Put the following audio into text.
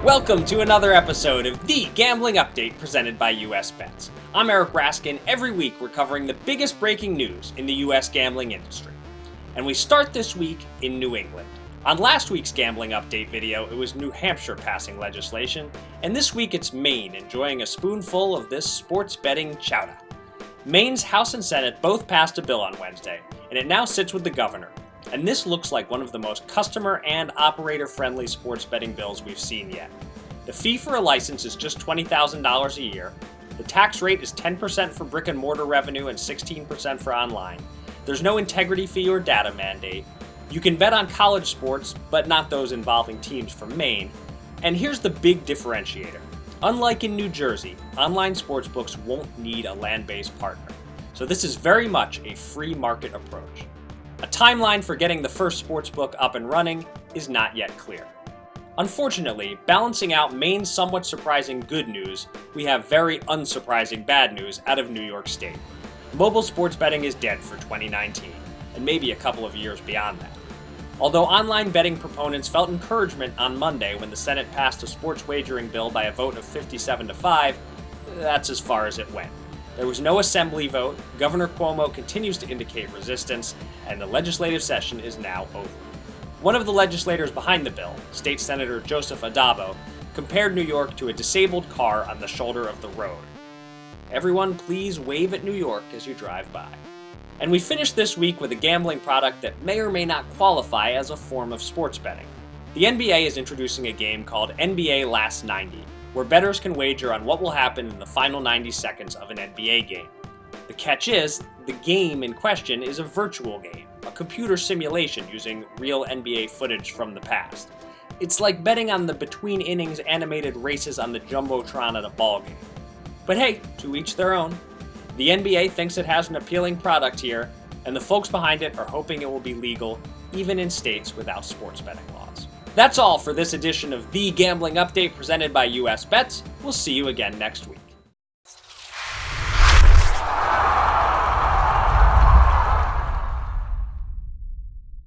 Welcome to another episode of The Gambling Update presented by US Bets. I'm Eric Raskin. Every week we're covering the biggest breaking news in the US gambling industry. And we start this week in New England. On last week's Gambling Update video, it was New Hampshire passing legislation, and this week it's Maine enjoying a spoonful of this sports betting chowder. Maine's House and Senate both passed a bill on Wednesday, and it now sits with the governor. And this looks like one of the most customer and operator-friendly sports betting bills we've seen yet. The fee for a license is just $20,000 a year. The tax rate is 10% for brick and mortar revenue and 16% for online. There's no integrity fee or data mandate. You can bet on college sports, but not those involving teams from Maine. And here's the big differentiator. Unlike in New Jersey, online sportsbooks won't need a land-based partner. So this is very much a free market approach. A timeline for getting the first sportsbook up and running is not yet clear. Unfortunately, balancing out Maine's somewhat surprising good news, we have very unsurprising bad news out of New York State. Mobile sports betting is dead for 2019, and maybe a couple of years beyond that. Although online betting proponents felt encouragement on Monday when the Senate passed a sports wagering bill by a vote of 57-5, that's as far as it went. There was no assembly vote, Governor Cuomo continues to indicate resistance, and the legislative session is now over. One of the legislators behind the bill, State Senator Joseph Addabbo, compared New York to a disabled car on the shoulder of the road. Everyone, please wave at New York as you drive by. And we finish this week with a gambling product that may or may not qualify as a form of sports betting. The NBA is introducing a game called NBA Last 90, where bettors can wager on what will happen in the final 90 seconds of an NBA game. The catch is, the game in question is a virtual game, a computer simulation using real NBA footage from the past. It's like betting on the between innings animated races on the Jumbotron at a ball game. But hey, to each their own. The NBA thinks it has an appealing product here, and the folks behind it are hoping it will be legal, even in states without sports betting laws. That's all for this edition of The Gambling Update presented by US Bets. We'll see you again next week.